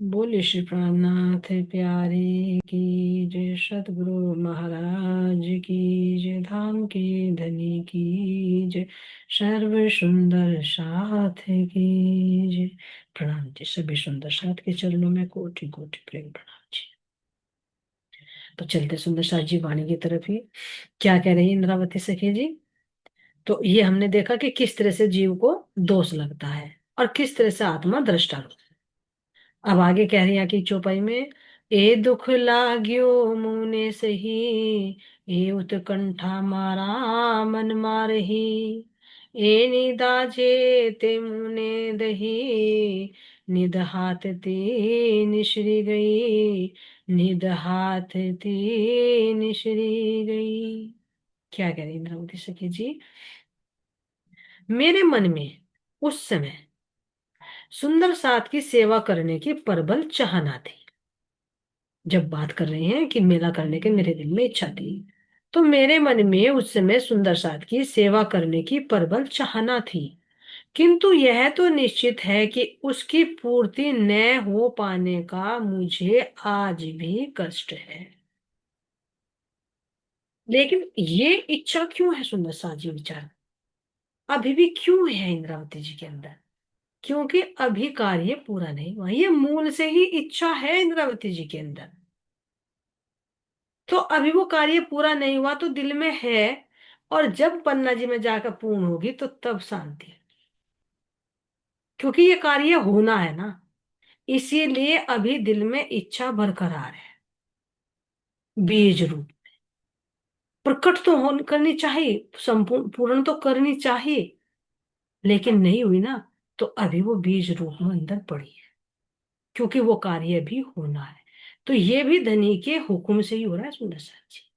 बोले श्री प्राणनाथ प्यारे की जय, सतगुरु महाराज की जय, धाम के धनी की जय, सर्व सुंदर साथ की जय। प्रणाम जी, सभी सुंदर साथ के चरणों में कोटि कोटि प्रेम प्रणाम जी। तो चलते सुंदर साथ जी वाणी की तरफ ही। क्या कह रही है इंद्रावती सखी जी? तो ये हमने देखा कि किस तरह से जीव को दोष लगता है और किस तरह से आत्मा दृष्टा रूप। अब आगे कह रही है कि चौपाई में, ए दुख लाग्यो मुने सही, ए उत्कंठा मारा मन मारही, ए निदाजे ते मुने दही, निद हाथ ती निश्री गई, निद हाथ ती निश्री गई। क्या कह रही इंद्रावती सखी जी? मेरे मन में उस समय सुंदर साथ की सेवा करने की प्रबल चाहना थी। जब बात कर रहे हैं कि मेला करने की मेरे दिल में इच्छा थी, तो मेरे मन में उस समय सुंदर साथ की सेवा करने की प्रबल चाहना थी। किंतु यह तो निश्चित है कि उसकी पूर्ति न हो पाने का मुझे आज भी कष्ट है। लेकिन ये इच्छा क्यों है सुंदर साथ जी विचार, अभी भी क्यों है इंद्रावती जी के अंदर? क्योंकि अभी कार्य पूरा नहीं हुआ। ये मूल से ही इच्छा है इंद्रावती जी के अंदर। तो अभी वो कार्य पूरा नहीं हुआ तो दिल में है, और जब पन्ना जी में जाकर पूर्ण होगी तो तब शांति। क्योंकि ये कार्य होना है ना, इसीलिए अभी दिल में इच्छा बरकरार है। बीज रूप प्रकट तो हो करनी चाहिए, संपूर्ण पूर्ण तो करनी चाहिए, लेकिन नहीं हुई ना, तो अभी वो बीज रूप में अंदर पड़ी है। क्योंकि वो कार्य भी होना है, तो ये भी धनी के हुक्म से ही हो रहा है सुंदर साथ जी।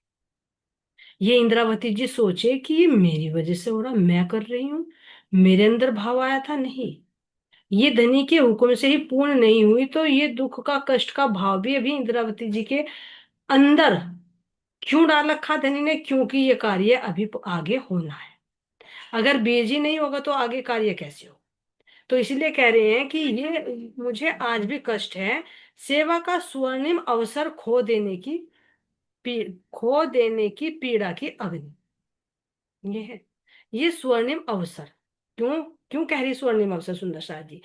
ये इंद्रावती जी सोचे कि ये मेरी वजह से हो रहा, मैं कर रही हूँ, मेरे अंदर भाव आया था, नहीं। ये धनी के हुक्म से ही पूर्ण नहीं हुई, तो ये दुख का कष्ट का भाव भी अभी इंद्रावती जी के अंदर क्यों डाल रखा धनी ने? क्योंकि ये कार्य अभी आगे होना है। अगर बीज ही नहीं होगा तो आगे कार्य कैसे हो? तो इसलिए कह रहे हैं कि ये मुझे आज भी कष्ट है, सेवा का स्वर्णिम अवसर खो देने की पीड़ा की अग्नि। ये है, ये स्वर्णिम अवसर। क्यों? क्यों कह रही स्वर्णिम अवसर सुंदर शाह जी?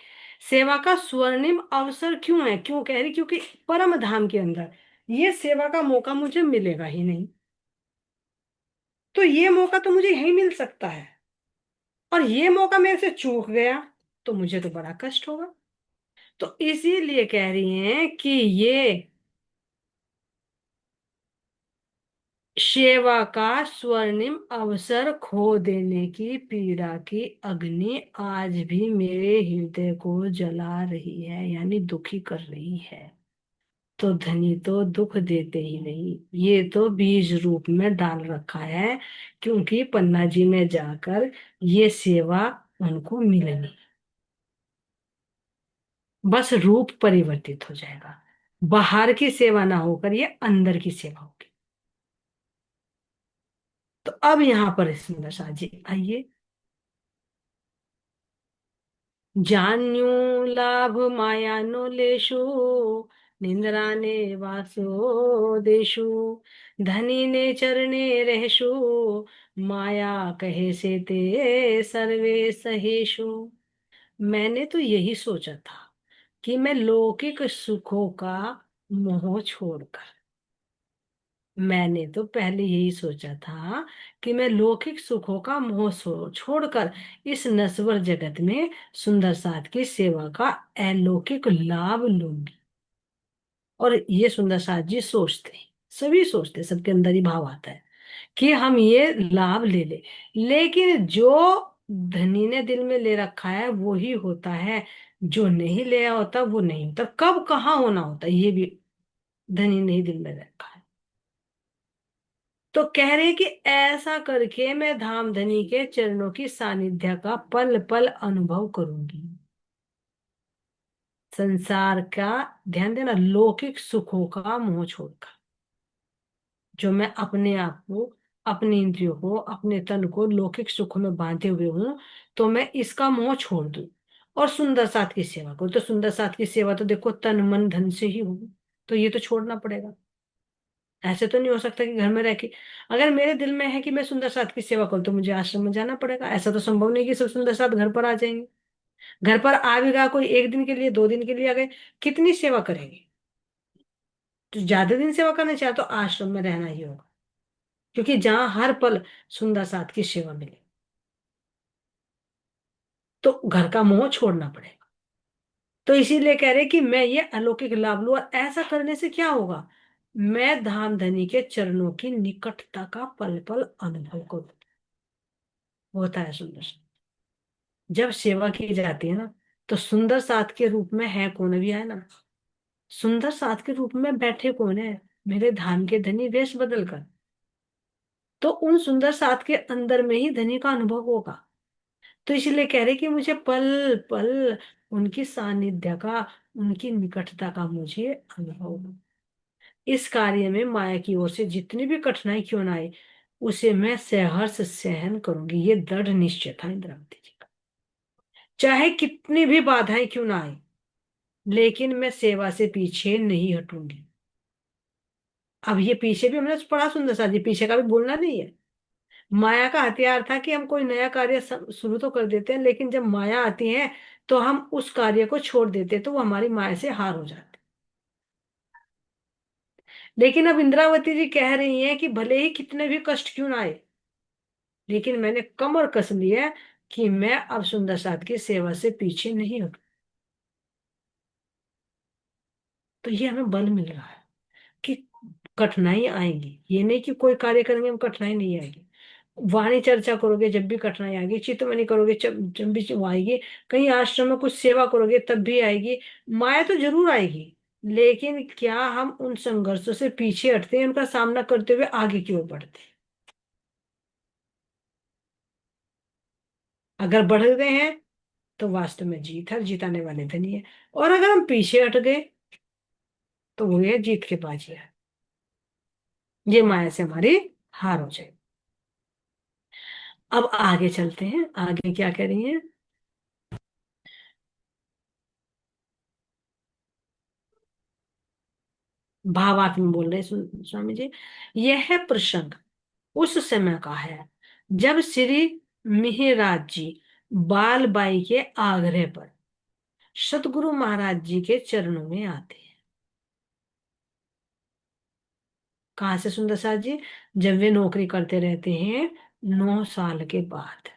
सेवा का स्वर्णिम अवसर क्यों है? क्यों कह रही? क्योंकि परम धाम के अंदर ये सेवा का मौका मुझे मिलेगा ही नहीं। तो ये मौका तो मुझे यही मिल सकता है, और ये मौका मेरे से चूक गया तो मुझे तो बड़ा कष्ट होगा। तो इसीलिए कह रही हैं कि ये सेवा का स्वर्णिम अवसर खो देने की पीड़ा की अग्नि आज भी मेरे हृदय को जला रही है, यानी दुखी कर रही है। तो धनी तो दुख देते ही नहीं, ये तो बीज रूप में डाल रखा है, क्योंकि पन्ना जी में जाकर ये सेवा उनको मिलेगी। बस रूप परिवर्तित हो जाएगा, बाहर की सेवा ना होकर ये अंदर की सेवा होगी। तो अब यहाँ पर सुंदर शाह जी आइए। जान्यू लाभ माया नो लेशु, निंद्राने वासो देशु, धनी ने चरणे रहशु, माया कहे से ते सर्वे सहेशु। मैंने तो यही सोचा था कि मैं लौकिक सुखों का मोह छोड़कर, मैंने तो पहले यही सोचा था कि मैं लौकिक सुखों का मोह छोड़कर इस नश्वर जगत में सुंदर साथ की सेवा का अलौकिक लाभ लूंगी। और ये सुंदर साथ जी सोचते हैं, सभी सोचते हैं, सबके अंदर ही भाव आता है कि हम ये लाभ ले ले। लेकिन जो धनी ने दिल में ले रखा है वो ही होता है, जो नहीं ले होता वो नहीं होता। कब कहाँ होना होता है ये भी धनी ने ही दिल में रखा है। तो कह रहे कि ऐसा करके मैं धामधनी के चरणों की सानिध्य का पल पल अनुभव करूंगी। संसार का, ध्यान देना, लौकिक सुखों का मोह छोड़कर, जो मैं अपने आप को, अपनी इंद्रियों को, अपने तन को लौकिक सुख में बांधे हुए हूं, तो मैं इसका मोह छोड़ दूं और सुंदर साथ की सेवा करो। तो सुंदर साथ की सेवा तो देखो तन मन धन से ही होगी, तो ये तो छोड़ना पड़ेगा। ऐसे तो नहीं हो सकता कि घर में रह के, अगर मेरे दिल में है कि मैं सुंदर साथ की सेवा करूँ तो मुझे आश्रम में जाना पड़ेगा। ऐसा तो संभव नहीं कि सब सुंदर साथ घर पर आ जाएंगे। घर पर आ भी रहा कोई, एक दिन के लिए, 2 दिन के लिए आ गए, कितनी सेवा करेंगे? तो ज्यादा दिन सेवा करना चाहे तो आश्रम में रहना ही होगा, क्योंकि जहां हर पल सुंदर साथ की सेवा मिले, तो घर का मोह छोड़ना पड़ेगा। तो इसीलिए कह रहे कि मैं ये अलौकिक लाभ लूं, और ऐसा करने से क्या होगा? मैं धाम धनी के चरणों की निकटता का पल पल अनुभव करूं। होता है सुंदर साथ। जब सेवा की जाती है ना, तो सुंदर साथ के रूप में है कौन भी है ना, सुंदर साथ के रूप में बैठे कौन है? मेरे धाम के धनी वेश बदल कर। तो उन सुंदर साथ के अंदर में ही धनी का अनुभव होगा। तो इसलिए कह रहे कि मुझे पल पल उनकी सानिध्य का, उनकी निकटता का मुझे अनुभव हो। इस कार्य में माया की ओर से जितनी भी कठिनाई क्यों ना आए, उसे मैं सहर्ष सहन करूंगी। ये दृढ़ निश्चय था इंद्रावती जी का। चाहे कितनी भी बाधाएं क्यों ना आए, लेकिन मैं सेवा से पीछे नहीं हटूंगी। अब ये पीछे भी हमने पढ़ा सुंदर सा जी, पीछे का भी बोलना नहीं है। माया का हथियार था कि हम कोई नया कार्य शुरू तो कर देते हैं, लेकिन जब माया आती है तो हम उस कार्य को छोड़ देते हैं, तो वो हमारी माया से हार हो जाती। लेकिन अब इंद्रावती जी कह रही हैं कि भले ही कितने भी कष्ट क्यों ना आए, लेकिन मैंने कमर कस ली है कि मैं अब सुंदर साथ की सेवा से पीछे नहीं हटूं। तो ये हमें बल मिल रहा है कि कठिनाई आएगी, ये नहीं कि कोई कार्य करेंगे हम कठिनाई नहीं आएगी। वाणी चर्चा करोगे जब भी कठिनाई आएगी, चिंतन करोगे जब भी वो आएगी, कहीं आश्रम में कुछ सेवा करोगे तब भी आएगी। माया तो जरूर आएगी, लेकिन क्या हम उन संघर्षों से पीछे हटते हैं, उनका सामना करते हुए आगे की ओर बढ़ते हैं? अगर बढ़ गए हैं तो वास्तव में जीत है, जिताने वाले धनी है। और अगर हम पीछे हट गए तो वो है जीत के बाजी है, ये माया से हमारी हार हो जाए। अब आगे चलते हैं, आगे क्या कह रही है? भावात्म में बोल रहे हैं स्वामी जी। यह प्रसंग उस समय का है जब श्री मिहिराज जी बाल बाई के आग्रह पर सतगुरु महाराज जी के चरणों में आते हैं। कहाँ से सुंदर साथ जी? जब वे नौकरी करते रहते हैं, 9 साल के बाद,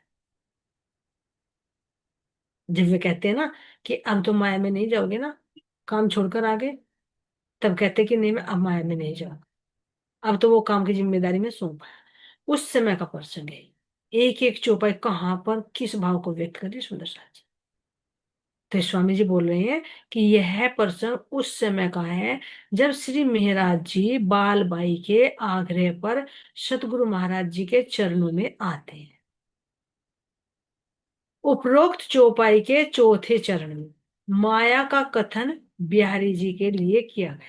जब वे कहते हैं ना कि अब तो माया में नहीं जाओगे ना, काम छोड़कर आ गए, तब कहते कि नहीं मैं अब माया में नहीं जाऊंगा, अब तो वो काम की जिम्मेदारी में सौंपा है। उस समय का प्रसंग है। एक एक चौपाई कहाँ पर किस भाव को व्यक्त करिए सुंदर साथ जी। तो स्वामी जी बोल रहे हैं कि यह प्रसंग उस समय का है जब श्री मेहराज जी बाल बाई के आग्रह पर सतगुरु महाराज जी के चरणों में आते हैं। उपरोक्त चौपाई के चौथे चरण में माया का कथन बिहारी जी के लिए किया गया,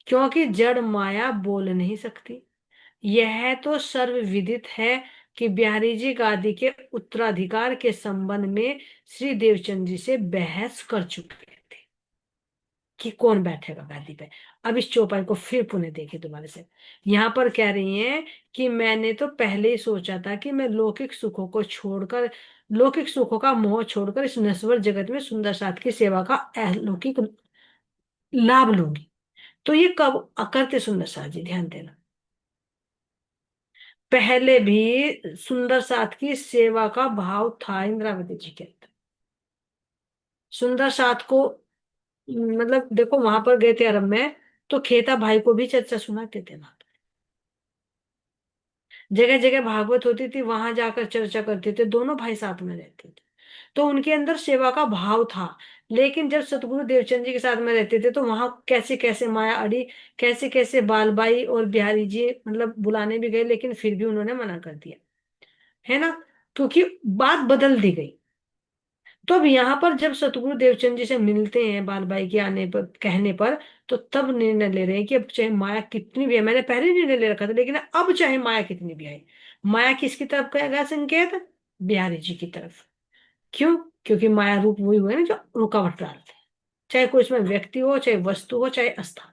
क्योंकि जड़ माया बोल नहीं सकती। यह तो सर्वविदित है कि बिहारी जी गादी के उत्तराधिकार के संबंध में श्री देवचंद जी से बहस कर चुके थे कि कौन बैठेगा गादी पे। अब इस चौपाई को फिर पुनः देखे दोबारा से। यहाँ पर कह रही हैं कि मैंने तो पहले ही सोचा था कि मैं लौकिक सुखों को छोड़कर, लौकिक सुखों का मोह छोड़कर इस नश्वर जगत में सुंदर साथ की सेवा का अलौकिक लाभ लूंगी। तो ये कब करते सुंदर साथ जी, ध्यान देना। पहले भी सुंदर साथ की सेवा का भाव था इंद्रावती जी के अंदर। सुंदर साथ को, मतलब देखो वहां पर गए थे अरब में, तो खेता भाई को भी चर्चा सुनाते थे वहां। जगह जगह भागवत होती थी, वहां जाकर चर्चा करते थे, दोनों भाई साथ में रहते थे। तो उनके अंदर सेवा का भाव था। लेकिन जब सतगुरु देवचंद जी के साथ में रहते थे, तो वहां कैसे कैसे माया अड़ी, कैसे कैसे बालबाई और बिहारी जी मतलब बुलाने भी गए, लेकिन फिर भी उन्होंने मना कर दिया, है ना, क्योंकि बात बदल दी गई। तो अब यहाँ पर जब सतगुरु देवचंद जी से मिलते हैं बाल बाई के आने पर, कहने पर, तो तब निर्णय ले रहे हैं कि अब चाहे माया कितनी भी है, मैंने पहले निर्णय ले रखा था, लेकिन अब चाहे माया कितनी भी आए। माया किसकी तरफ कहेगा संकेत? बिहारी जी की तरफ। क्यों? क्योंकि माया रूप वही हुए ना जो रुकावट डालते हैं, चाहे कोई उसमें व्यक्ति हो, चाहे वस्तु हो, चाहे स्थान,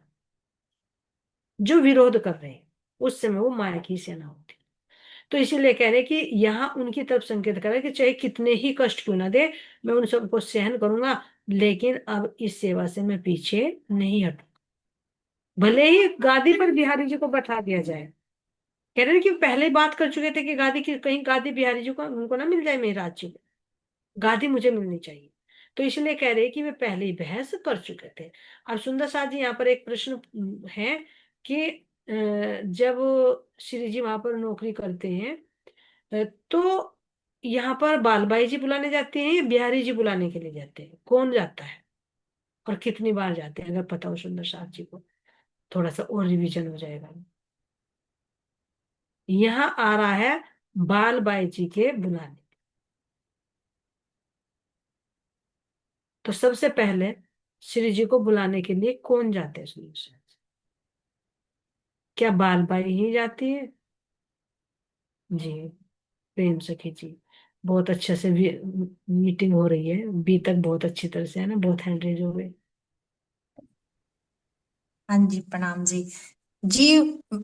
जो विरोध कर रहे हैं उस समय वो माया की सेना होती है। तो इसीलिए कह रहे हैं कि यहाँ उनकी तरफ संकेत कर रहे हैं कि चाहे कितने ही कष्ट क्यों ना दे, मैं उन सबको सहन करूंगा, लेकिन अब इस सेवा से मैं पीछे नहीं हटूंगा। भले ही गादी पर बिहारी जी को बैठा दिया जाए, कह रहे हैं कि पहले ही बात कर चुके थे कि गादी की कहीं गादी बिहारी जी को उनको ना मिल जाए, मेरे राज्य में गादी मुझे मिलनी चाहिए। तो इसलिए कह रहे हैं कि वे पहले ही बहस कर चुके थे। अब सुंदर साथ जी यहाँ पर एक प्रश्न है कि जब श्री जी वहां पर नौकरी करते हैं, तो यहाँ पर बालबाई जी बुलाने जाते हैं या बिहारी जी बुलाने के लिए जाते हैं, कौन जाता है और कितनी बार जाते हैं? अगर पता हो सुंदर साथ जी को, थोड़ा सा और रिवीजन हो जाएगा। यहाँ आ रहा है बालबाई जी के बुलाने। तो सबसे पहले श्री जी को बुलाने के लिए कौन जाते हैं सुंदर साथ जी? क्या बालबाई ही जाती है? जी, प्रेम सखी जी। बहुत अच्छे से मीटिंग हो रही है, बी तक बहुत अच्छी तरह से है ना, बहुत हैंड रेज हो गए। हाँ जी, प्रणाम जी। जी,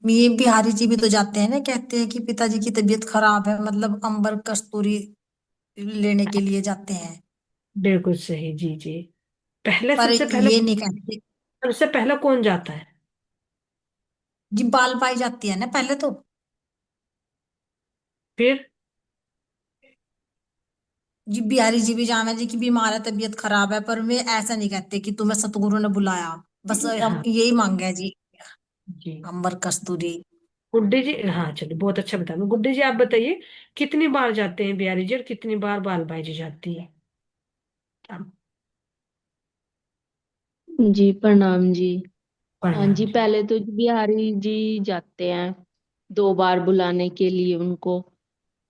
ये बिहारी जी भी तो जाते हैं ना, कहते हैं कि पिताजी की तबीयत खराब है, मतलब अंबर कस्तूरी लेने के लिए जाते हैं। बिल्कुल सही जी जी। पहले पर सबसे पहले, ये नहीं कहते। सबसे पहले कौन जाता है? जी, बाल पाई जाती है ना पहले तो। फिर? जी, बिहारी जी भी जाना जी की बीमार है, तबीयत खराब है, पर वे ऐसा नहीं कहते कि तुम्हें सतगुरु ने बुलाया। बस अब हाँ यही मांगे है जी, जी। अंबर कस्तूरी। गुड्डी जी, हाँ चलो बहुत अच्छा बता दो। गुड्डी जी आप बताइए, कितनी बार जाते हैं बिहारी जी और कितनी बार बाल बाई जी जाती है? आप जी प्रणाम जी। हाँ प्रणाम जी, जी। पहले तो बिहारी जी जाते हैं 2 बार बुलाने के लिए उनको।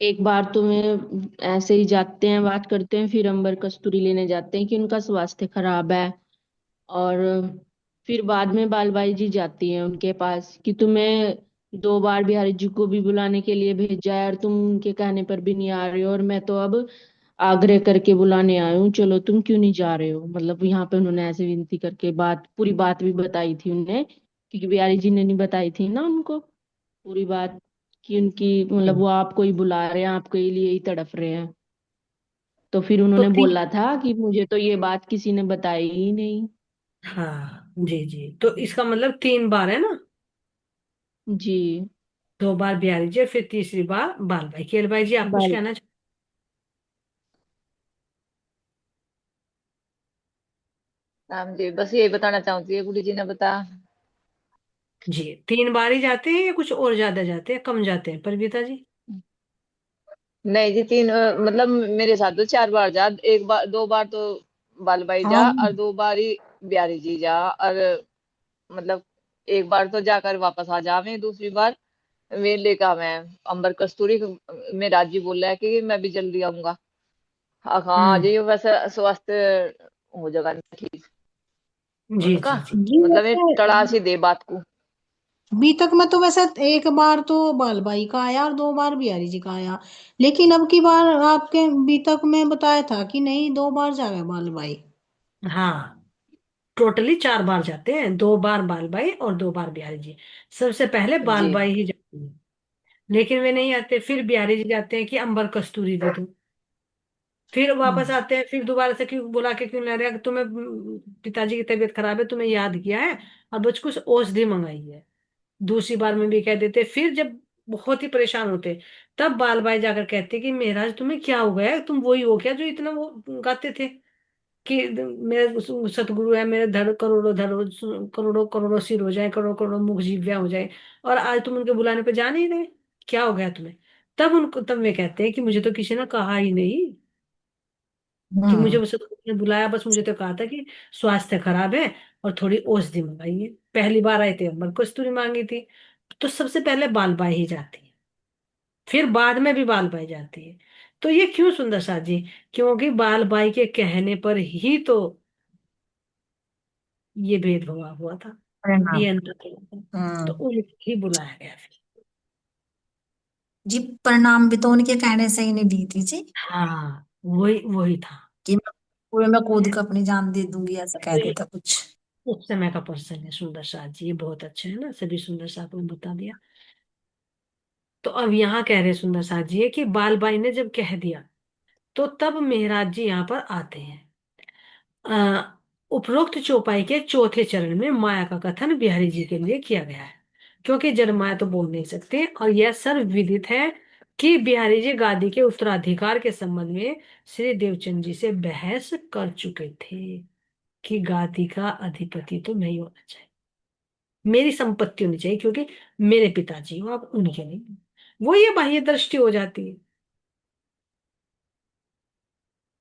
एक बार तो मैं ऐसे ही जाते हैं, बात करते हैं, फिर अंबर कस्तूरी लेने जाते हैं कि उनका स्वास्थ्य खराब है। और फिर बाद में बालबाई जी जाती हैं उनके पास कि तुम्हें 2 बार बिहारी जी को भी बुलाने के लिए भेजा है और तुम उनके कहने पर भी नहीं आ रहे हो, और मैं तो अब आग्रह करके बुलाने आए हूँ, चलो तुम क्यों नहीं जा रहे हो। मतलब यहाँ पे उन्होंने ऐसे विनती करके बात, पूरी बात भी बताई थी उन्हें, क्योंकि बिहारी जी ने नहीं बताई थी ना उनको पूरी बात, कि उनकी मतलब वो आपको ही बुला रहे हैं, आपके लिए ही तड़प रहे हैं। तो फिर तो उन्होंने तीन, बोला था कि मुझे तो ये बात किसी ने बताई ही नहीं। हाँ जी जी, तो इसका मतलब 3 बार है ना? जी। 2 बार बिहारी जी और फिर तीसरी बार बाल भाई। केल भाई जी आप कुछ बाल कहना राम जी, बस यही बताना चाहती है, गुरु जी ने बता। जी? 3 बार ही जाते हैं या कुछ और ज्यादा जाते हैं, कम जाते हैं परविता जी? नहीं जी, तीन मतलब मेरे साथ तो 4 बार जा, एक बार 2 बार तो बालबाई हाँ जा जी। और 2 बार ही बिहारी जी जा। और मतलब एक बार तो जाकर वापस आ जा, मैं दूसरी बार वे लेकर मैं अंबर कस्तूरी में राजी बोल रहा है कि मैं भी जल्दी आऊंगा। हाँ हाँ, आ हम्म। जाइए, वैसे स्वास्थ्य हो जाएगा ठीक जी उनका। जी जी। जी, मतलब ये वैसे टड़ा सी दे बात को। बी तक में तो वैसे एक बार तो बालबाई का आया और 2 बार बिहारी जी का आया, लेकिन अब की बार आपके बी तक में बताया था कि नहीं, 2 बार जावे बालबाई। हाँ, टोटली 4 बार जाते हैं, 2 बार बाल बाई और 2 बार बिहारी जी। सबसे पहले बाल जी बाई ही जाती है, लेकिन वे नहीं आते, फिर बिहारी जी जाते हैं कि अंबर कस्तूरी दे दो। फिर वापस हम्म। आते हैं, फिर दोबारा से क्यों बुला के क्यों ला रहे हैं, तुम्हें पिताजी की तबीयत खराब है, तुम्हें याद किया है और बस कुछ औषधि मंगाई है। दूसरी बार में भी कह देते, फिर जब बहुत ही परेशान होते तब बाल बाई जाकर कहते कि महाराज तुम्हें क्या हो गया है, तुम वही हो क्या जो इतना वो गाते थे कि मेरे सतगुरु है, मेरे धड़ करोड़ों धड़, करोड़ों करोड़ों सिर हो जाए, करोड़ों करोड़ों मुख जीविया हो जाए, और आज तुम उनके बुलाने पे जा नहीं रहे, क्या हो गया तुम्हें? तब वे कहते हैं कि मुझे तो किसी ने कहा ही नहीं कि मुझे हम्म। वो सतगुरु ने बुलाया, बस मुझे तो कहा था कि स्वास्थ्य खराब है और थोड़ी औषधि मंगाई है। पहली बार आए थे अमर कस्तूरी मांगी थी। तो सबसे पहले बालबाई ही जाती है, फिर बाद में भी बालबाई जाती है। तो ये क्यों सुंदर साथ जी? क्योंकि बालबाई के कहने पर ही तो ये भेदभाव हुआ था, प्रणाम। ये अंतर हुआ था। तो हम्म। उन्हें ही बुलाया गया फिर। जी, प्रणाम भी तो उनके कहने से ही नहीं दी थी जी। हाँ, वही वही था। कि मैं कुएं में कूद के अपनी जान दे दूंगी, ऐसा कह तो ये देता कुछ। उस समय का पर्सन है सुंदर साथ जी, ये बहुत अच्छा है ना, सभी सुंदर साथ में बता दिया। तो अब यहाँ कह रहे सुंदर साथ जी है कि बालबाई ने जब कह दिया, तो तब मेहराज जी यहाँ पर आते हैं। अ, उपरोक्त चौपाई के चौथे चरण में माया का कथन बिहारी जी के लिए किया गया है, क्योंकि जड़ माया तो बोल नहीं सकते, और यह सर्वविदित है कि बिहारी जी गादी के उत्तराधिकार के संबंध में श्री देवचंद जी से बहस कर चुके थे कि गादी का अधिपति तो नहीं होना चाहिए, मेरी संपत्ति होनी चाहिए, क्योंकि मेरे पिताजी हो, आप उनके नहीं। वो ये बाह्य दृष्टि हो जाती है।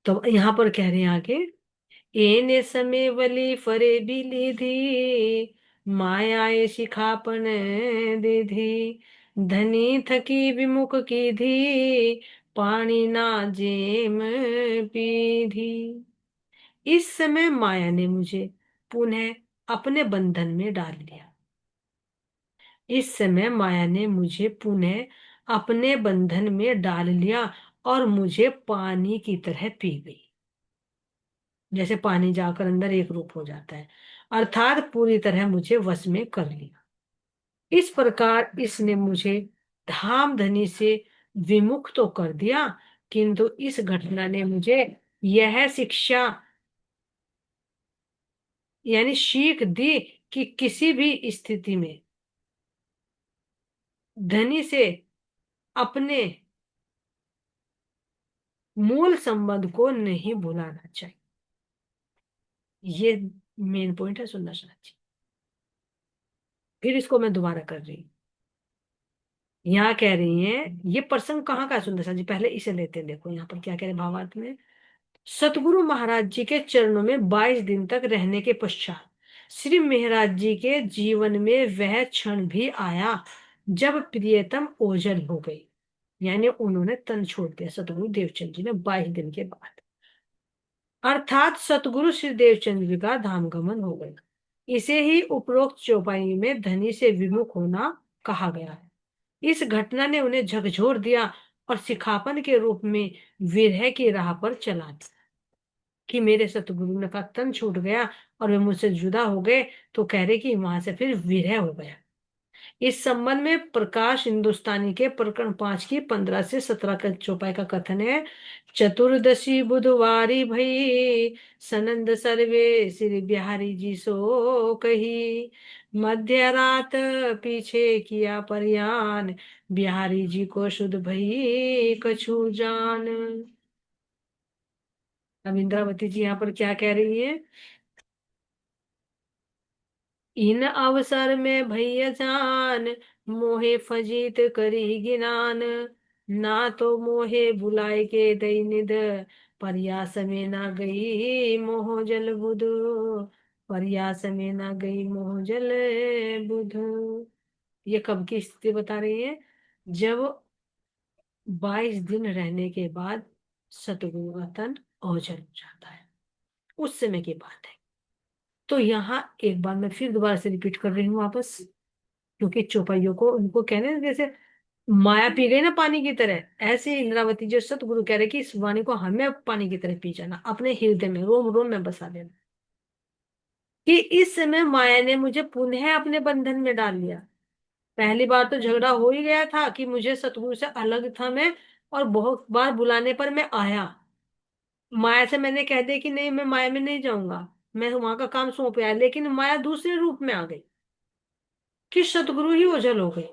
तो यहाँ पर कह रहे हैं आगे, एने समय वली फरे बिली धी, मायाए शिखापन दे धनी थकी विमुख की धी, पानी ना जेम पीधी। इस समय माया ने मुझे पुनः अपने बंधन में डाल लिया। इस समय माया ने मुझे पुनः अपने बंधन में डाल लिया और मुझे पानी की तरह पी गई, जैसे पानी जाकर अंदर एक रूप हो जाता है, अर्थात पूरी तरह मुझे वश में कर लिया। इस प्रकार इसने मुझे धामधनी से विमुख तो कर दिया, किंतु इस घटना ने मुझे यह शिक्षा यानी सीख दी कि किसी भी स्थिति में धनी से अपने मूल संबंध को नहीं भुलाना चाहिए। ये मेन पॉइंट है सुंदर साथ जी। फिर इसको मैं दोबारा कर रही हूँ। यहाँ कह रही हैं, ये प्रसंग कहाँ का है सुंदर साथ जी, पहले इसे लेते हैं। देखो यहाँ पर क्या कह रहे हैं भावार्थ में। सतगुरु महाराज जी के चरणों में 22 दिन तक रहने के पश्चात श्री महाराज जी के जीवन में वह क्षण भी आया जब प्रियतम ओझल हो गई, यानी उन्होंने तन छोड़ दिया सतगुरु देवचंद जी ने 22 दिन के बाद, अर्थात सतगुरु श्री देवचंद जी का धाम गमन हो गया। इसे ही उपरोक्त चौपाई में धनी से विमुख होना कहा गया है। इस घटना ने उन्हें झकझोर दिया और सिखापन के रूप में विरह की राह पर चला दिया, कि मेरे सतगुरु ने का तन छूट गया और वे मुझसे जुदा हो गए, तो कह रहे कि वहां से फिर विरह हो गया। इस संबंध में प्रकाश हिंदुस्तानी के प्रकरण 5 की 15 से 17 का चौपाई का कथन है। चतुर्दशी बुधवारी भई, सनंद सर्वे श्री बिहारी जी सो कही, मध्य रात पीछे किया परयान, बिहारी जी को शुद्ध भई कछु जान। अब इंद्रावती जी यहाँ पर क्या कह रही है। इन अवसर में भैया जान, मोहे फजीत करी गिनान, ना तो मोहे बुलाए के दई निद, प्रयास में ना गई मोह जल बुध, प्रयास में ना गई मोह जल बुध। ये कब की स्थिति बता रही है, जब 22 दिन रहने के बाद सतगुरु का तन ओझल हो जाता है, उस समय की बात है। तो यहाँ एक बार मैं फिर दोबारा से रिपीट कर रही हूँ वापस, क्योंकि चौपाइयों को उनको कहने हैं, जैसे माया पी गई ना पानी की तरह, ऐसे ही इंद्रावती जो सतगुरु कह रहे कि इस वाणी को हमें पानी की तरह पी जाना, अपने हृदय में रोम रोम में बसा लेना, कि इस समय माया ने मुझे पुनः अपने बंधन में डाल लिया। पहली बार तो झगड़ा हो ही गया था कि मुझे सतगुरु से अलग था मैं, और बहुत बार बुलाने पर मैं आया, माया से मैंने कह दिया कि नहीं मैं माया में नहीं जाऊंगा, मैं वहां का काम सौंप आया, लेकिन माया दूसरे रूप में आ गई कि सतगुरु ही ओझल हो गए।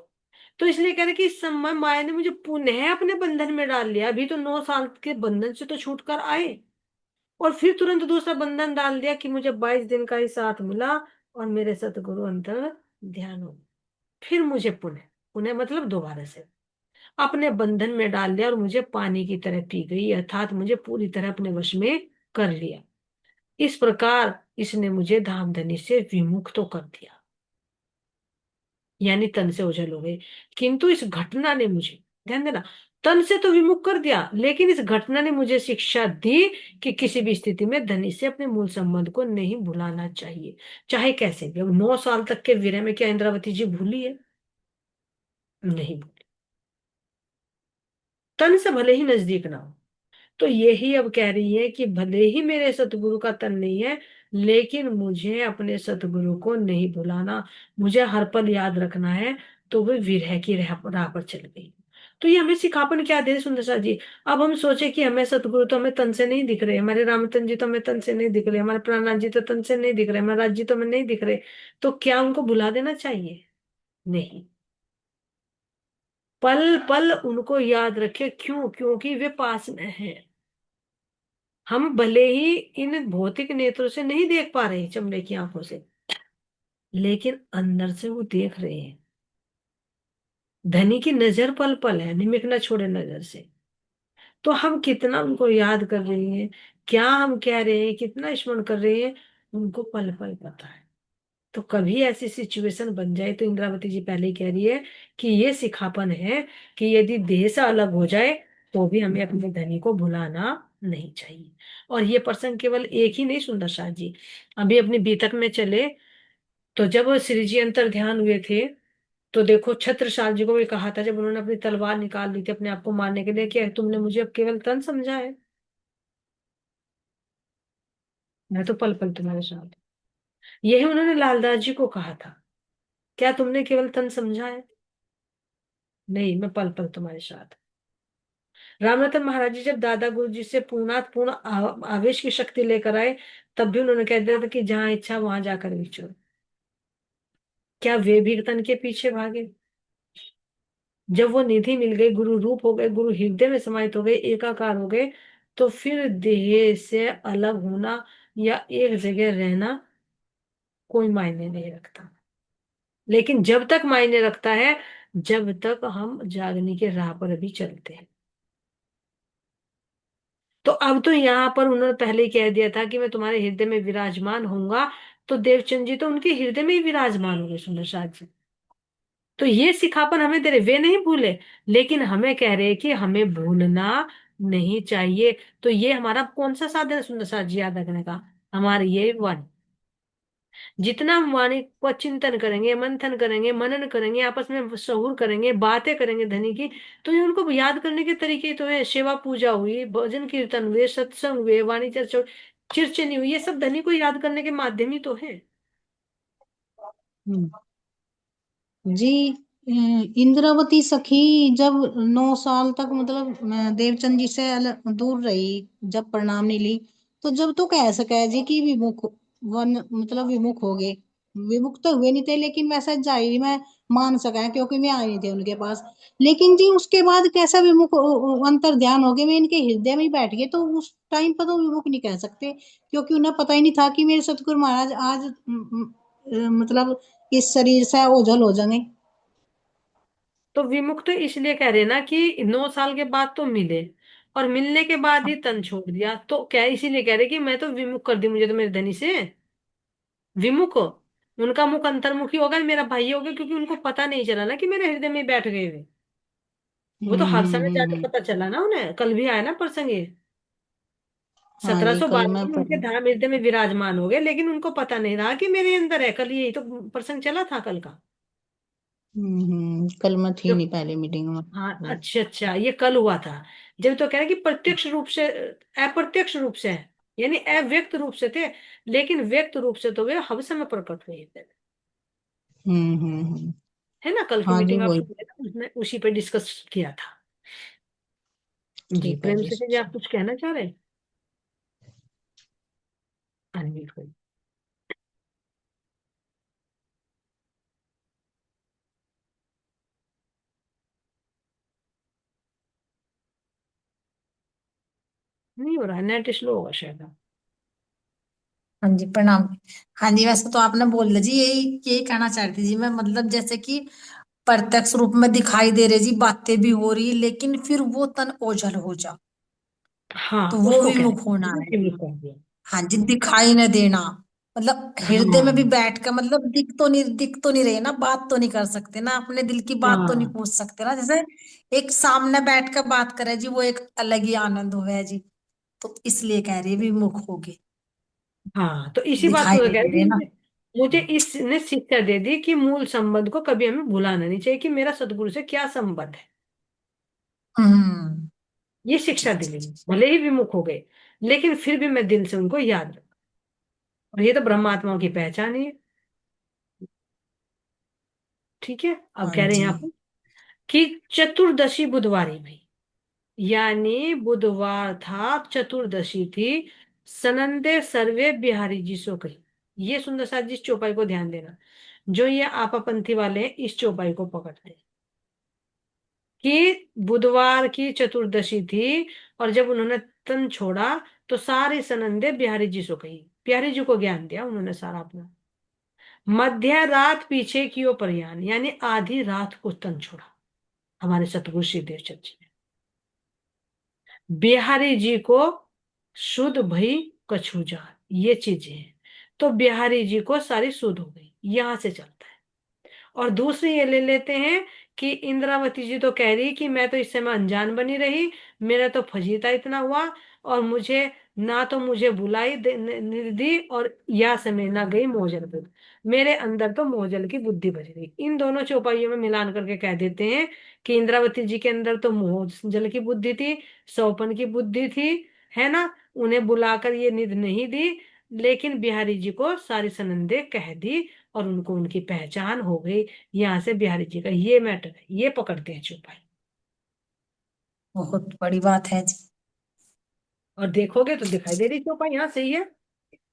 तो इसलिए कह रहे कि इस समय माया ने मुझे पुनः अपने बंधन में डाल लिया, अभी तो 9 साल के बंधन से तो छूट कर आए, और फिर तुरंत दूसरा बंधन डाल दिया कि मुझे 22 दिन का ही साथ मिला और मेरे सतगुरु अंतर ध्यान हो, फिर मुझे पुनः, पुनः मतलब दोबारा से अपने बंधन में डाल लिया और मुझे पानी की तरह पी गई, अर्थात मुझे पूरी तरह अपने वश में कर लिया। इस प्रकार इसने मुझे धामधनी से विमुख तो कर दिया, यानी तन से ओझल हो गए, किंतु इस घटना ने मुझे, ध्यान देना, तन से तो विमुख कर दिया, लेकिन इस घटना ने मुझे शिक्षा दी कि किसी भी स्थिति में धनी से अपने मूल संबंध को नहीं भुलाना चाहिए, चाहे कैसे भी। अब 9 साल तक के विरह में क्या इंद्रावती जी भूली है? नहीं भूली। तन से भले ही नजदीक ना हो, तो यही अब कह रही है कि भले ही मेरे सतगुरु का तन नहीं है, लेकिन मुझे अपने सतगुरु को नहीं भुलाना, मुझे हर पल याद रखना है। तो वे विरह की राह पर चल गई। तो ये हमें सिखापन क्या दे सुंदर सा जी। अब हम सोचे कि हमें सतगुरु तो हमें तन से नहीं दिख रहे, हमारे रामतन जी तो हमें तन से नहीं दिख रहे, हमारे प्राणनाथ जी तो तन से नहीं दिख रहे, महाराज जी तो हमें नहीं दिख रहे, तो क्या उनको भुला देना चाहिए? नहीं। पल पल उनको याद रखे। क्यों? क्योंकि वे पास में हैं। हम भले ही इन भौतिक नेत्रों से नहीं देख पा रहे, चमड़े की आंखों से, लेकिन अंदर से वो देख रहे हैं। धनी की नजर पल पल है, निमिक न छोड़े नजर से। तो हम कितना उनको याद कर रहे हैं, क्या हम कह रहे हैं, कितना स्मरण कर रहे हैं, उनको पल पल पता है। तो कभी ऐसी सिचुएशन बन जाए तो इंद्रावती जी पहले ही कह रही है कि ये सिखापन है कि यदि देह से अलग हो जाए तो भी हमें अपने धनी को भुलाना नहीं चाहिए। और ये प्रसंग केवल एक ही नहीं सुंदर शाह जी, अभी अपने बीतक में चले तो जब श्री जी अंतर ध्यान हुए थे, तो देखो छत्रसाल जी को भी कहा था, जब उन्होंने अपनी तलवार निकाल ली थी अपने आप को मारने के लिए, कि तुमने मुझे अब केवल तन समझा है, मैं तो पल पल तुम्हारे साथ। यही उन्होंने लालदास जी को कहा था, क्या तुमने केवल तन समझा है? नहीं, मैं पल पल तुम्हारे साथ। रामरतन महाराज जी जब दादा गुरु जी से पूर्ण आवेश की शक्ति लेकर आए, तब भी उन्होंने कह दिया था कि जहां इच्छा वहां जाकर विचरो। क्या वे भी तन के पीछे भागे? जब वो निधि मिल गई, गुरु रूप हो गए, गुरु हृदय में समाहित हो गए, एकाकार हो गए, तो फिर देह से अलग होना या एक जगह रहना कोई मायने नहीं रखता। लेकिन जब तक मायने रखता है, जब तक हम जागने के राह पर अभी चलते हैं। तो अब तो यहाँ पर उन्होंने पहले ही कह दिया था कि मैं तुम्हारे हृदय में विराजमान होऊंगा, तो देवचंद जी तो उनके हृदय में ही विराजमान होंगे सुंदर साथ जी। तो ये सिखापन हमें दे रहे, वे नहीं भूले, लेकिन हमें कह रहे कि हमें भूलना नहीं चाहिए। तो ये हमारा कौन सा साधन है सुंदर साथ जी याद रखने का? हमारे ये वाणी। जितना हम वाणी को चिंतन करेंगे, मंथन करेंगे, मनन करेंगे, आपस में सहूर करेंगे, बातें करेंगे धनी की, तो ये उनको याद करने के तरीके तो है। सेवा पूजा हुई, भजन कीर्तन हुए, सत्संग हुए, वाणी चर्चा हुई, चिरचनी हुई, ये सब धनी को याद करने के माध्यम ही तो है। हम्म। जी, इंद्रावती सखी जब 9 साल तक मतलब देवचंद जी से दूर रही, जब प्रणाम नहीं ली, तो जब तो कह सके जी कि विमुख, वन मतलब विमुख हो गए। विमुख तो हुए नहीं थे, लेकिन मैसेज जाहिर मैं मान सका है, क्योंकि मैं आई नहीं थी उनके पास। लेकिन जी उसके बाद कैसा विमुख अंतर ध्यान हो गए, मैं इनके हृदय में ही बैठ गए, तो उस टाइम पर तो विमुख नहीं कह सकते, क्योंकि उन्हें पता ही नहीं था कि मेरे सतगुरु महाराज आज मतलब इस शरीर से ओझल हो जाएंगे। तो विमुक्त तो इसलिए कह रहे ना कि 9 साल के बाद तो मिले, और मिलने के बाद ही तन छोड़ दिया, तो क्या इसीलिए कह रहे कि मैं तो विमुख कर दी मुझे तो मेरे धनी से। विमुख, उनका मुख अंतर्मुखी होगा, मेरा भाई हो गया, क्योंकि उनको पता नहीं चला ना कि मेरे हृदय में बैठ गए वे। वो तो हर समय जाके हम्म। पता चला ना उन्हें, कल भी आया ना प्रसंग ये। हाँ सत्रह जी, सौ कल बारह मैं में उनके पढ़। धाम हृदय में विराजमान हो गए, लेकिन उनको पता नहीं रहा कि मेरे अंदर है। कल यही तो प्रसंग चला था कल का। कल मैं थी जो, नहीं पहले मीटिंग में। हाँ अच्छा अच्छा, ये कल हुआ था। जब तो कह रहे कि प्रत्यक्ष रूप से, अप्रत्यक्ष रूप से है, यानी अव्यक्त रूप से थे, लेकिन व्यक्त रूप से तो वे हवस में प्रकट हुए थे। हम्म। है ना, कल की हाँ जी, मीटिंग आप वही। सुन लेना, उसने उसी पर डिस्कस किया था। जी ठीक है प्रेम जी। से जी, आप कुछ कहना चाह रहे हैं? अनम्यूट करिए। नहीं हो रहा है, नेट स्लो होगा शायद। हाँ जी, प्रणाम। हाँ जी, वैसे तो आपने बोल दिया जी, यही यही कहना चाह रही थी जी मैं, मतलब जैसे कि प्रत्यक्ष रूप में दिखाई दे रहे जी, बातें भी हो रही, लेकिन फिर वो तन ओझल हो जा, तो हाँ वो उसको कह विमुख रहे होना हैं, है विमुख जी। कर दिया। हाँ जी, दिखाई न देना, मतलब हृदय में भी हाँ बैठ कर, मतलब दिख तो नहीं रहे ना, बात तो नहीं कर सकते ना, अपने दिल की बात तो नहीं हाँ पूछ सकते ना, जैसे एक सामने बैठ कर बात करे जी, वो एक अलग ही आनंद हुआ है जी। तो इसलिए कह रही है विमुख हो गए, हाँ, तो इसी बात दिखाई को तो नहीं कह दे रहे रहे कि ना। मुझे इसने शिक्षा दे दी कि मूल संबंध को कभी हमें भुलाना नहीं चाहिए, कि मेरा सदगुरु से क्या संबंध है। हम्म। ये जी शिक्षा जी दिली, जी। भले ही विमुख हो गए लेकिन फिर भी मैं दिल से उनको याद रखा। और ये तो ब्रह्मात्माओं की पहचान ही है। ठीक है, अब हाँ कह रहे हैं जी। यहाँ पर कि चतुर्दशी बुधवारी भी, यानी बुधवार था, चतुर्दशी थी, सनंदे सर्वे बिहारी जी सो कही। ये सुंदर साथ जी, इस चौपाई को ध्यान देना। जो ये आपापंथी वाले हैं इस चौपाई को पकड़ते हैं कि बुधवार की चतुर्दशी थी और जब उन्होंने तन छोड़ा तो सारी सनंदे बिहारी जी सो कही। बिहारी जी को ज्ञान दिया उन्होंने सारा अपना। मध्य रात पीछे की ओर प्रयाण, यानी आधी रात को तन छोड़ा हमारे सतगुरु श्री देवचंद जी ने। बिहारी जी को शुद्ध भई कछू जान, ये चीजें हैं। तो बिहारी जी को सारी शुद्ध हो गई, यहां से चलता है। और दूसरी ये ले लेते हैं कि इंद्रावती जी तो कह रही कि मैं तो इस समय अनजान बनी रही, मेरा तो फजीता इतना हुआ, और मुझे ना तो मुझे बुलाई निधि और या समय ना गई मोजल बुद्धि, मेरे अंदर तो मोजल की बुद्धि बज रही। इन दोनों चौपाइयों में मिलान करके कह देते हैं कि इंद्रावती जी के अंदर तो मोजल की बुद्धि थी, सौपन की बुद्धि थी, है ना। उन्हें बुलाकर ये निधि नहीं दी, लेकिन बिहारी जी को सारी सनंदे कह दी और उनको उनकी पहचान हो गई। यहाँ से बिहारी जी का ये मैटर है, ये पकड़ते हैं चौपाई। बहुत बड़ी बात है जी। और देखोगे तो दिखाई दे रही चौपाई यहाँ सही है,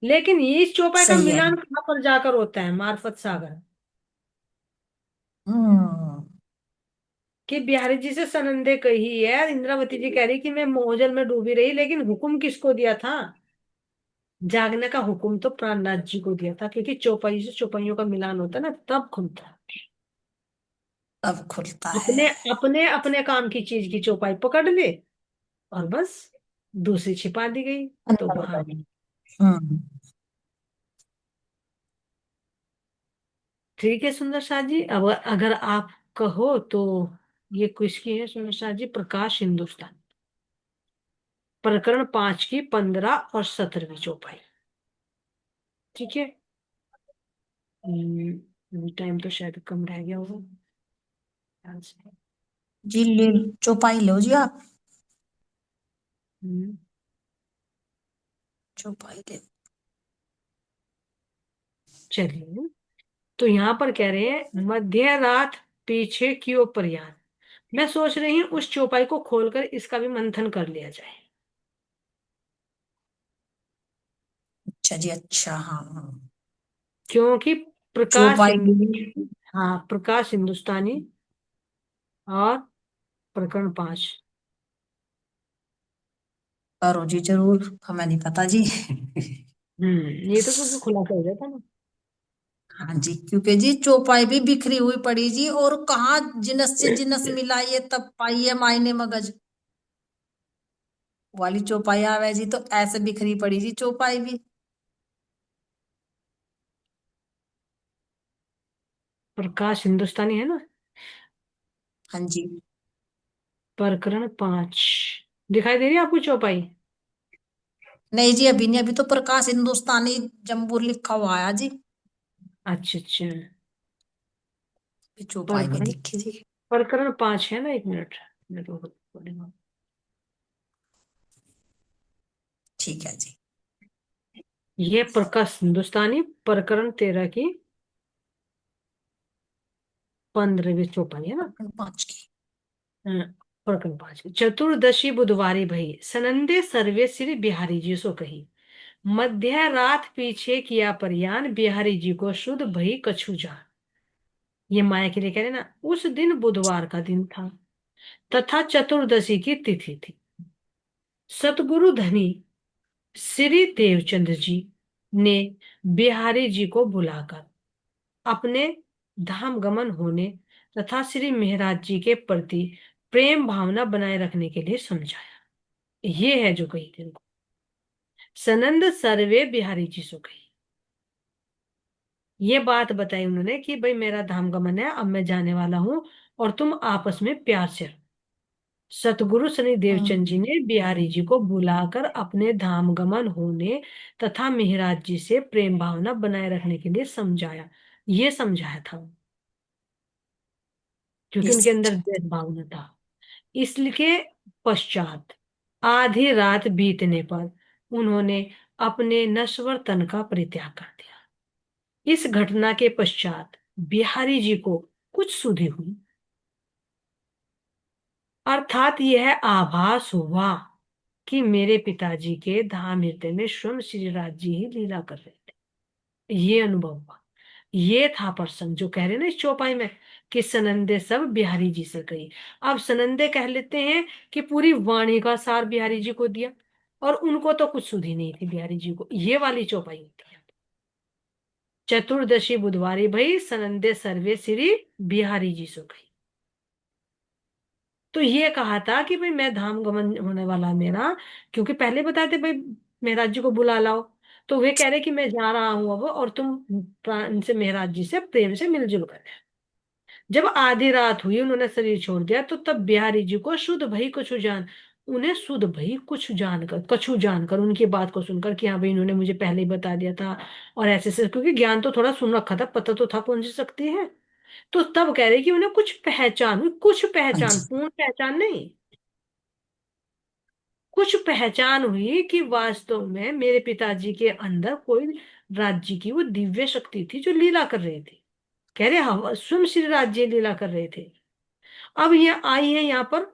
लेकिन इस चौपाई का सही है। मिलान कहाँ पर जाकर होता है, मार्फत सागर। हम्म। कि बिहारी जी से सनंदे कही है और इंद्रावती जी कह रही कि मैं मोहजल में डूबी रही, लेकिन हुक्म किसको दिया था? जागने का हुक्म तो प्राणनाथ जी को दिया था, क्योंकि चौपाई से चौपाइयों का मिलान होता है ना, तब खुलता है। अब खुलता है। अपने अपने अपने काम की चीज की चौपाई पकड़ ले और बस दूसरी छिपा दी गई, तो अंदर वहां। बनी। हम्म। ठीक है सुंदर शाह जी, अब अगर आप कहो तो ये किसकी है सुंदर शाह जी? प्रकाश हिंदुस्तान, प्रकरण 5 की 15 और 17वीं चौपाई। ठीक है। टाइम तो शायद कम रह गया होगा, ध्यान से। जी ले, चौपाई लो जी आप। हम्म, चौपाई ले। चलिए, तो यहाँ पर कह रहे हैं मध्य रात पीछे की ओर प्रयाण। मैं सोच रही हूँ उस चौपाई को खोलकर इसका भी मंथन कर लिया जाए, अच्छा जी, अच्छा। हाँ हाँ। क्योंकि प्रकाश चौपाई हिंदू, ली। हाँ प्रकाश हिंदुस्तानी और प्रकरण 5। करो जी जरूर, हमें नहीं पता जी। ये तो क्योंकि खुलासा हो जाता ना। हाँ जी, क्योंकि जी चौपाई भी बिखरी हुई पड़ी जी, और कहाँ जिनस से जिनस मिलाइए तब पाइए मायने मगज वाली चौपाई आवे जी, तो ऐसे बिखरी पड़ी जी चौपाई भी। प्रकाश हिंदुस्तानी है ना, हाँ जी। प्रकरण 5। दिखाई दे रही है आपको चौपाई? नहीं जी, अभी नहीं, अभी तो प्रकाश हिंदुस्तानी जम्बूर लिखा हुआ आया जी। अच्छा अच्छा। ये चौपाई नहीं प्रकरण दिखी जी। प्रकरण 5 है ना, एक मिनट, मैं तो बोलूंगा। ठीक है जी। ये प्रकाश हिंदुस्तानी प्रकरण 13 की 15वीं चौपाई है ना। 5 की। हाँ, प्रकरण 5 की चतुर्दशी बुधवारी भई, सनंदे सर्वे श्री बिहारी जी सो कही। मध्य रात पीछे किया प्रयाण, बिहारी जी को शुद्ध भई कछू जान। ये माया के लिए कह रहे ना, उस दिन बुधवार का दिन था तथा चतुर्दशी की तिथि थी। सतगुरु धनी श्री देवचंद्र जी ने बिहारी जी को बुलाकर अपने धाम गमन होने तथा श्री मेहराज जी के प्रति प्रेम भावना बनाए रखने के लिए समझाया। ये है जो कही थी उनको, सनंद सर्वे बिहारी जी सो कही। ये बात बताई उन्होंने कि भाई मेरा धाम गमन है, अब मैं जाने वाला हूं और तुम आपस में प्यार से रहो। सतगुरु शनि हम्म। देवचंद जी ने बिहारी जी को बुलाकर अपने धाम गमन होने तथा मेहराज जी से प्रेम भावना बनाए रखने के लिए समझाया। ये समझाया था, ये क्योंकि उनके अंदर समझा। द्वेष भावना था। इसलिए पश्चात आधी रात बीतने पर उन्होंने अपने नश्वर तन का परित्याग कर दिया। इस घटना के पश्चात बिहारी जी को कुछ सुधि हुई, अर्थात यह आभास हुआ कि मेरे पिताजी के धाम हृदय में स्वयं श्री राज जी ही लीला कर रहे थे। ये अनुभव हुआ। ये था प्रसंग जो कह रहे हैं ना इस चौपाई में कि सनंदे सब बिहारी जी से कही। अब सनंदे कह लेते हैं कि पूरी वाणी का सार बिहारी जी को दिया, और उनको तो कुछ सुधी नहीं थी बिहारी जी को। ये वाली चौपाई होती है। चतुर्दशी बुधवारी भई सनंदे सर्वे श्री बिहारी जी से कही। तो ये कहा था कि भाई मैं धाम गमन होने वाला मेरा, क्योंकि पहले बताए थे भाई मेहराज जी को बुला लाओ। तो वे कह रहे कि मैं जा रहा हूं अब, और तुम प्राण से मेहराज जी से प्रेम से मिलजुल कर। जब आधी रात हुई उन्होंने शरीर छोड़ दिया, तो तब बिहारी जी को शुद्ध भई कछु जान, उन्हें शुद्ध भई कुछ जानकर, कछु जानकर, उनकी बात को सुनकर कि हाँ भाई इन्होंने मुझे पहले ही बता दिया था, और ऐसे से, क्योंकि ज्ञान तो थोड़ा सुन रखा था, पता तो था कौन सी शक्ति है। तो तब कह रहे कि उन्हें कुछ पहचान हुई, कुछ हाँ पहचान, जी। पूर्ण पहचान नहीं, कुछ पहचान हुई कि वास्तव में मेरे पिताजी के अंदर कोई राज्य की वो दिव्य शक्ति थी जो लीला कर रहे थे। कह रहे हाँ स्वयं श्री राज्य लीला कर रहे थे। अब ये आई है यहाँ पर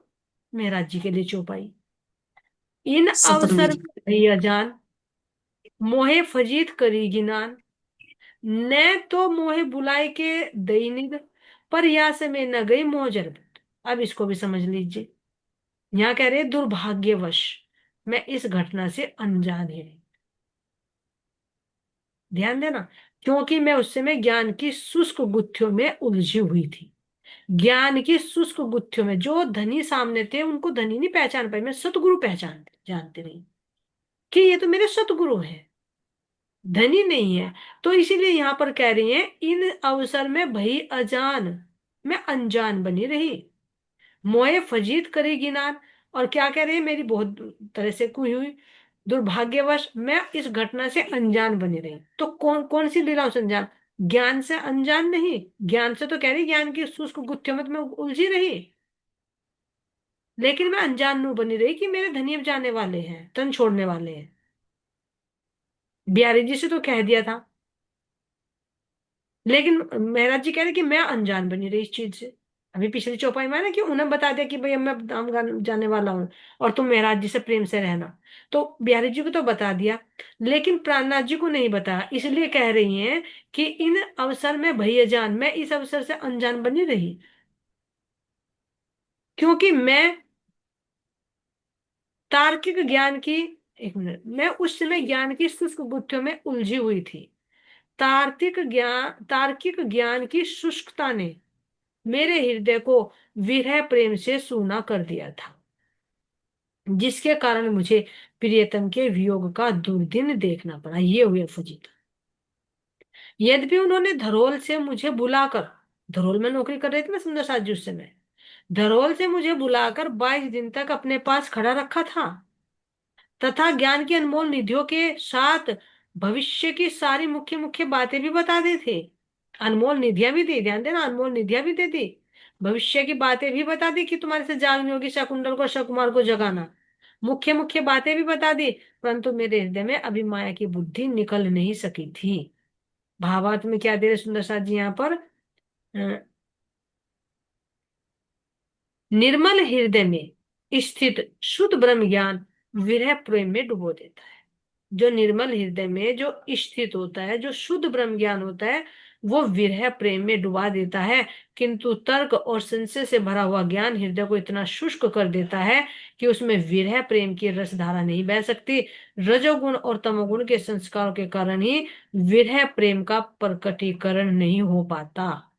मेहराज जी के लिए चौपाई। इन सतरवीं अवसर में भैया जान मोहे फजीत करी गिनान, न तो मोहे बुलाए के दैनिक, पर या से मैं न गई मोहजर। अब इसको भी समझ लीजिए। यहाँ कह रहे दुर्भाग्यवश मैं इस घटना से अनजान ही रही। ध्यान देना, क्योंकि मैं उस समय ज्ञान की शुष्क गुत्थियों में उलझी हुई थी। ज्ञान की शुष्क गुत्थियों में जो धनी सामने थे उनको धनी नहीं पहचान पाई, मैं सतगुरु पहचान जानते नहीं कि ये तो मेरे सतगुरु हैं, धनी नहीं है। तो इसीलिए यहां पर कह रही हैं इन अवसर में भई अजान, मैं अनजान बनी रही। मोए फजीत करेगी नान, और क्या कह रहे हैं मेरी बहुत तरह से हुई हुई दुर्भाग्यवश मैं इस घटना से अनजान बनी रही। तो कौन कौन सी लीला से अनजान? ज्ञान से अनजान नहीं, ज्ञान से तो कह रही ज्ञान की शुष्क गुत्थियों में तो मैं उलझी रही, लेकिन मैं अनजान नू बनी रही कि मेरे धनी अब जाने वाले हैं, तन छोड़ने वाले हैं। बिहारी जी से तो कह दिया था, लेकिन महाराज जी कह रहे कि मैं अनजान बनी रही इस चीज से। अभी पिछली चौपाई में है ना कि उन्हें बता दिया कि भाई अब मैं धाम जाने वाला हूँ, और तुम महाराज जी से प्रेम से रहना। तो बिहारी जी को तो बता दिया, लेकिन प्राणनाथ जी को नहीं बताया। इसलिए कह रही हैं कि इन अवसर में भैया जान, मैं इस अवसर से अनजान बनी रही, क्योंकि मैं तार्किक ज्ञान की, एक मिनट, मैं उस समय ज्ञान की शुष्क गुत्थियों में उलझी हुई थी। तार्किक ज्ञान की शुष्कता ने मेरे हृदय को विरह प्रेम से सूना कर दिया था, जिसके कारण मुझे प्रियतम के वियोग का दुर्दिन देखना पड़ा। ये हुए फजीत। यद्यपि उन्होंने धरोल से मुझे बुलाकर, धरोल में नौकरी कर रहे थे ना सुंदर साथ जी उस समय, धरोल से मुझे बुलाकर 22 दिन तक अपने पास खड़ा रखा था, तथा ज्ञान की अनमोल निधियों के साथ भविष्य की सारी मुख्य मुख्य बातें भी बता दे थे। अनमोल निधियां भी दी, ध्यान देना, अनमोल निधियां भी दे दी, भविष्य की बातें भी बता दी कि तुम्हारे से जागनी होगी शकुंतल को, शकुमार को जगाना, मुख्य मुख्य बातें भी बता दी। परंतु मेरे हृदय में अभी माया की बुद्धि निकल नहीं सकी थी। भावार्थ में क्या दे रहे सुंदर साथ जी यहाँ पर? निर्मल हृदय में स्थित शुद्ध ब्रह्म ज्ञान विरह प्रेम में डुबो देता है। जो निर्मल हृदय में जो स्थित होता है, जो शुद्ध ब्रह्म ज्ञान होता है, वो विरह प्रेम में डुबा देता है। किंतु तर्क और संशय से भरा हुआ ज्ञान हृदय को इतना शुष्क कर देता है कि उसमें विरह प्रेम की रसधारा नहीं बह सकती। रजोगुण और तमोगुण के संस्कारों के कारण ही विरह प्रेम का प्रकटीकरण नहीं हो पाता।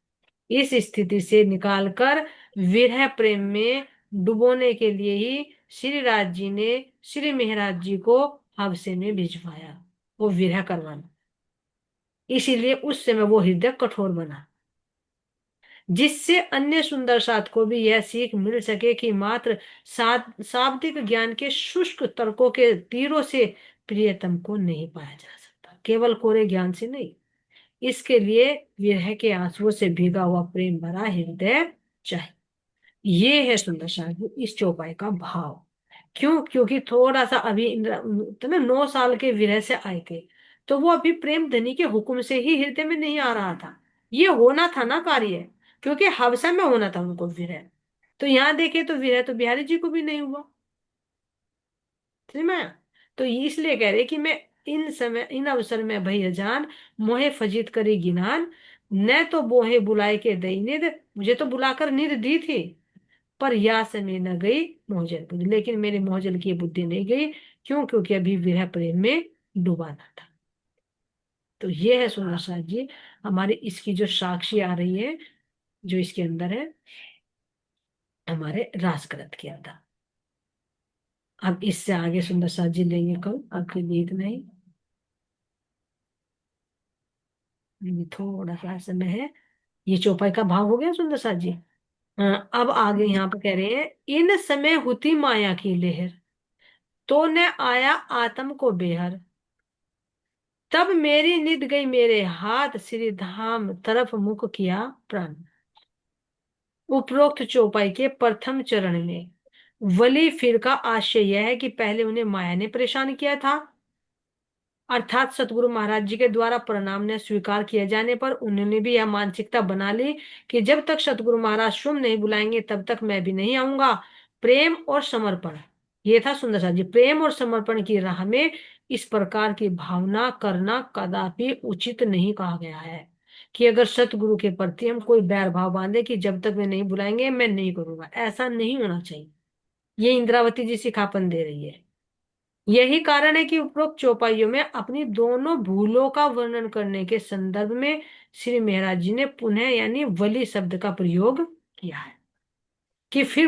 इस स्थिति से निकालकर विरह प्रेम में डुबोने के लिए ही श्री राज जी ने श्री मेहराज जी को हावसे में भिजवाया, वो विरह करवाना। इसीलिए उस समय वो हृदय कठोर बना, जिससे अन्य सुंदर साथ को भी यह सीख मिल सके कि मात्र शाब्दिक ज्ञान के शुष्क तर्कों के तीरों से प्रियतम को नहीं पाया जा सकता, केवल कोरे ज्ञान से नहीं। इसके लिए विरह के आंसुओं से भीगा हुआ प्रेम भरा हृदय चाहिए। ये है सुंदर साथ इस चौपाई का भाव। क्यों? क्योंकि थोड़ा सा अभी तो ना 9 साल के विरह से आए थे, तो वो अभी प्रेम धनी के हुक्म से ही हृदय में नहीं आ रहा था। ये होना था ना कार्य, क्योंकि हवसा में होना था उनको विरह। तो यहाँ देखे तो विरह तो बिहारी जी को भी नहीं हुआ। समझ में आया? तो इसलिए कह रहे कि मैं इन समय इन अवसर में भैया जान, मोहे फजीत करी गिनान, न तो बोहे बुलाए के दई निध, मुझे तो बुलाकर निध दी थी, पर या समय न गई मोहजल बुद्धि, लेकिन मेरे मोहजल की बुद्धि नहीं गई। क्यों? क्योंकि अभी विरह प्रेम में डुबाना था। तो ये है सुंदर साथ जी हमारी इसकी जो साक्षी आ रही है, जो इसके अंदर है, हमारे रासग्रंथ के अंदर। अब इससे आगे सुंदर साथ जी लेंगे कल, आपके लिए इतना ही। अभी थोड़ा सा समय है। ये चौपाई का भाव हो गया सुंदर साथ जी। हाँ, अब आगे यहाँ पे कह रहे हैं, इन समय हुती माया की लहर, तो न आया आत्म को बेहर, तब मेरी निद गई मेरे हाथ, श्री धाम तरफ मुख किया प्राण। उपरोक्त चौपाई के प्रथम चरण में वली फिर का आशय यह है कि पहले उन्हें माया ने परेशान किया था, अर्थात सतगुरु महाराज जी के द्वारा प्रणाम ने स्वीकार किए जाने पर उन्होंने भी यह मानसिकता बना ली कि जब तक सतगुरु महाराज स्वयं नहीं बुलाएंगे तब तक मैं भी नहीं आऊंगा। प्रेम और समर्पण, ये था सुंदर साथ जी, प्रेम और समर्पण की राह में इस प्रकार की भावना करना कदापि उचित नहीं कहा गया है कि अगर सतगुरु के प्रति हम कोई बैर भाव बांधे कि जब तक वे नहीं बुलाएंगे मैं नहीं करूंगा, ऐसा नहीं होना चाहिए। ये इंद्रावती जी सिखापन दे रही है। यही कारण है कि उपरोक्त चौपाइयों में अपनी दोनों भूलों का वर्णन करने के संदर्भ में श्री महाराज जी ने पुनः यानी वली शब्द का प्रयोग किया है कि फिर